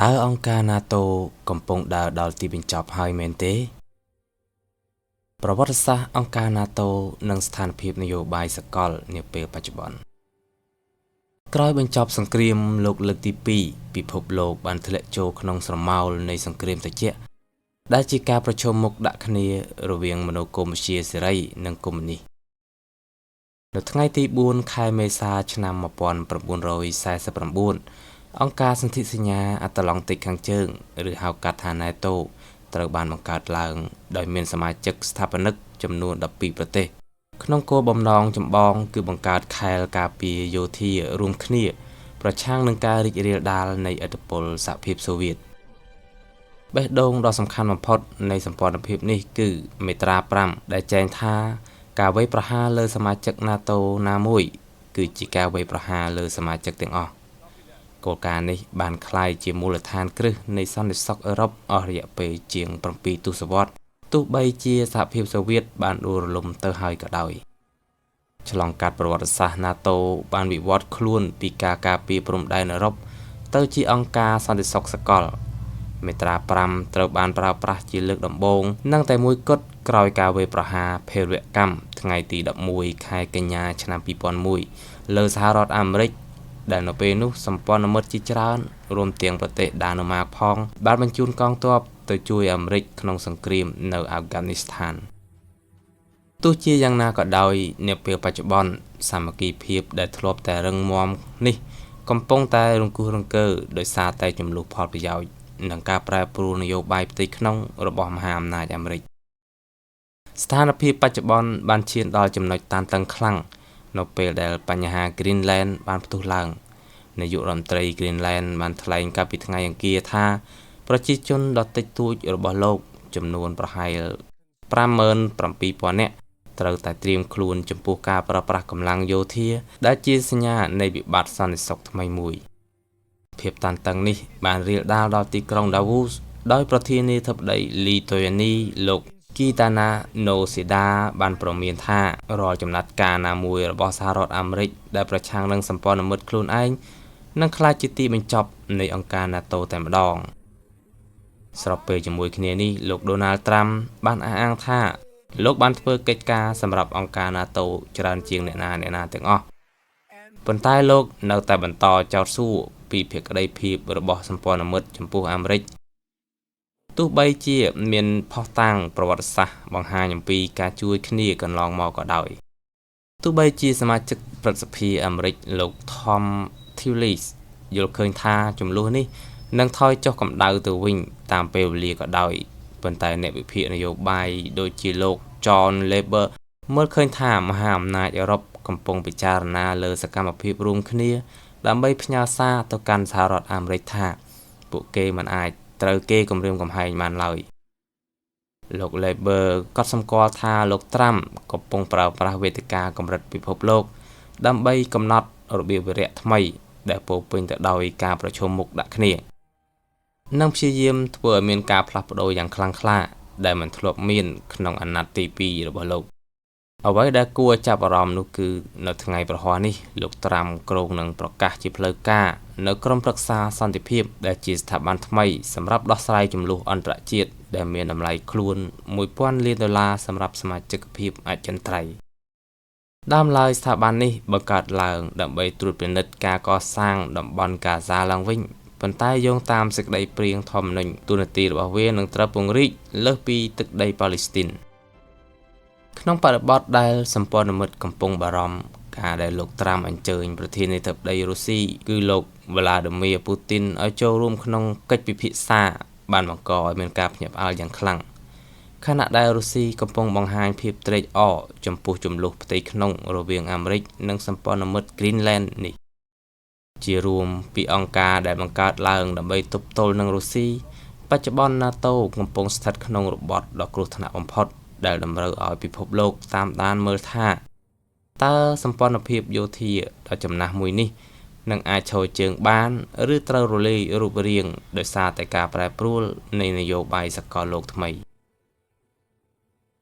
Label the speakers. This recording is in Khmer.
Speaker 1: តើអង្គការ NATO កំពុងដើរដល់ទីបញ្ចប់ហើយមែនទេប្រវត្តិសាស្ត្រអង្គការ NATO និងស្ថានភាពនយោបាយសកលនាពេលបច្ចុប្បន្នក្រោយបញ្ចប់សង្គ្រាមលោកលើកទី2ពិភពលោកបានធ្លាក់ចូលក្នុងស្រមោលនៃសង្គ្រាមត្រជាក់ដែលជាការប្រឈមមុខដាក់គ្នារវាងមនោគមវិជ្ជាសេរីនិងកុម្មុយនីសនៅថ្ងៃទី4ខែមេសាឆ្នាំ1949អង្គការសន្ធិសញ្ញាអាត្លង់តិកខាងជើងឬហៅកាត់ថា NATO ត្រូវបានបង្កើតឡើងដោយមានសមាជិកស្ថាបនិកចំនួន12ប្រទេសក្នុងគោលបំណងចម្បងគឺបង្កើតខែលការពារយោធារួមគ្នាប្រឆាំងនឹងការរីករាលដាលនៃឥទ្ធិពលសហភាពសូវៀតបេះដូងដ៏សំខាន់បំផុតនៃសម្ព័ន្ធភាពនេះគឺមាត្រា5ដែលចែងថាការវាយប្រហារលើសមាជិក NATO ណាមួយគឺជាការវាយប្រហារលើសមាជិកទាំងអស់គោលការណ៍នេះបានក្លាយជាមូលដ្ឋានគ្រឹះនៃសន្តិសុខអឺរ៉ុបអស់រយៈពេលជាង7ទសវត្សរ៍ទោះបីជាសហភាពសូវៀតបានដួលរលំទៅហើយក៏ដោយឆ្លងកាត់ប្រវត្តិសាស្ត្រ NATO បានវិវត្តខ្លួនពីការការពារព្រំដែនអឺរ៉ុបទៅជាអង្គការសន្តិសុខសកលមាត្រា5ត្រូវបានប្រើប្រាស់ជាលើកដំបូងនិងតែមួយគត់ក្រោយការវាយប្រហារភេរវកម្មថ្ងៃទី11ខែកញ្ញាឆ្នាំ2001លើសហរដ្ឋអាមេរិកដែលនៅពេលនោះសម្ព័ន្ធមិត្តជាច្រើនរួមទាំងប្រទេសដាណឺម៉ាកផងបានបញ្ជូនកងទ័ពទៅជួយអាមេរិកក្នុងសង្គ្រាមនៅអាហ្វហ្គានីស្ថានទោះជាយ៉ាងណាក៏ដោយនាពេលបច្ចុប្បន្នសាមគ្គីភាពដែលធ្លាប់តែរឹងមាំនេះកំពុងតែរង្គោះរង្គើដោយសារតែចំនួនផលប្រយោជន៍និងការប្រែប្រួលនយោបាយផ្ទៃក្នុងរបស់មហាអំណាចអាមេរិកស្ថានភាពបច្ចុប្បន្នបានឈានដល់ចំណុចតានតឹងខ្លាំងនៅពេលដែលបញ្ហា Greenland បានផ្ទុះឡើងនាយករដ្ឋមន្ត្រី Greenland បានថ្លែងកាលពីថ្ងៃអង្គារថាប្រជាជនដ៏តិចតួចរបស់លោកចំនួនប្រហែល 57,000 នាក់ត្រូវតែត្រៀមខ្លួនចំពោះការប្រើប្រាស់កម្លាំងយោធាដែលជាសញ្ញានៃវិបត្តិសន្តិសុខថ្មីមួយភាពតានតឹងនេះបានរាលដាលដល់ទីក្រុង Davos ដោយប្រធានាធិបតីលីទុយនីលោកគីតាណាណូសេដាបានប្រមានថារាល់ចំណាត់ការណាមួយរបស់សហរដ្ឋអាមេរិកដែលប្រឆាំងនឹងសម្ព័ន្ធមិត្តខ្លួនឯងនឹងក្លាយជាទីបញ្ចប់នៃអង្គការ NATO តែម្ដងស្របពេលជាមួយគ្នានេះលោក Donald Trump បានអះអាងថាលោកបានធ្វើកិច្ចការសម្រាប់អង្គការ NATO ច្រើនជាងអ្នកណាទាំងអស់ប៉ុន្តែលោកនៅតែបន្តចោទសួរពីភក្តីភាពរបស់សម្ព័ន្ធមិត្តចំពោះអាមេរិកទោះបីជាមានផុសតាងប្រវត្តិសាស្ត្របង្ហាញអំពីការជួយគ្នាកន្លងមកក៏ដោយទោះបីជាសមាជិកព្រឹទ្ធសភាអាមេរិកលោក Tom Tillis យល់ឃើញថាចំនួននេះនឹងថយចុះកម្ដៅទៅវិញតាមពេលវេលាក៏ដោយប៉ុន្តែអ្នកវិភាគនយោបាយដូចជាលោក John Leber មើលឃើញថាមហាអំណាចអឺរ៉ុបកំពុងពិចារណាលើសកម្មភាពរួមគ្នាដើម្បីផ្ញើសារទៅកាន់សហរដ្ឋអាមេរិកថាពួកគេមិនអាចត្រូវគេគំរាមកំហែងបានឡើយលោក Leber ក៏សម្គាល់ថាលោក Trump កំពុងប្រើប្រាស់វេទិកាកម្រិតពិភពលោកដើម្បីកំណត់របៀបវារៈថ្មីដែលពោរពេញទៅដោយការប្រឈមមុខដាក់គ្នានិងព្យាយាមធ្វើឲ្យមានការផ្លាស់ប្ដូរយ៉ាងខ្លាំងក្លាដែលមិនធ្លាប់មានក្នុងអាណត្តិទី2របស់លោកអ្វីដែលគួរចាប់អារម្មណ៍នោះគឺនៅថ្ងៃប្រហ័សនេះលោក Trump គ្រោងនឹងប្រកាសជាផ្លូវការនៅក្រុមប្រឹក្សាសន្តិភាពដែលជាស្ថាប័នថ្មីសម្រាប់ដោះស្រាយជម្លោះអន្តរជាតិដែលមានតម្លៃខ្លួន$1,000 លានសម្រាប់សមាជិកភាពអចិន្ត្រៃយ៍ដើមឡើយស្ថាប័ននេះបង្កើតឡើងដើម្បីត្រួតពិនិត្យការកសាងតំបន់កាហ្សាឡើងវិញប៉ុន្តែយោងតាមសេចក្តីព្រាងធម្មនុញ្ញទូនាទីរបស់វានឹងត្រូវពង្រីកលើសពីទឹកដីប៉ាឡេស្ទីនក្នុងបរិបទដែលសម្ព័ន្ធមិត្តកំពុងបារម្ភការដែលលោក Trump អញ្ជើញប្រធានាធិបតីរុស្ស៊ីគឺលោក Vladimir Putin ឲ្យចូលរួមក្នុងកិច្ចពិភាក្សាបានបង្កឲ្យមានការភ្ញាក់ផ្អើលយ៉ាងខ្លាំងខណៈដែលរុស្ស៊ីកំពុងបង្ហាញភាពត្រេកអរចំពោះជម្លោះផ្ទៃក្នុងរវាងអាមេរិកនិងសម្ព័ន្ធមិត្ត Greenland នេះជារួមពីអង្គការដែលបង្កើតឡើងដើម្បីទប់ទល់នឹងរុស្ស៊ីបច្ចុប្បន្ន NATO កំពុងស្ថិតក្នុងរបបដ៏គ្រោះថ្នាក់បំផុតដែលតម្រូវឲ្យពិភពលោកតាមដានមើលថាតើសម្ព័ន្ធភាពយោធាដ៏ចំណាស់មួយនេះនឹងអាចឈរជើងបានឬត្រូវរលាយរូបរាងដោយសារតែការប្រែប្រួលនៃនយោបាយសកលលោកថ្មី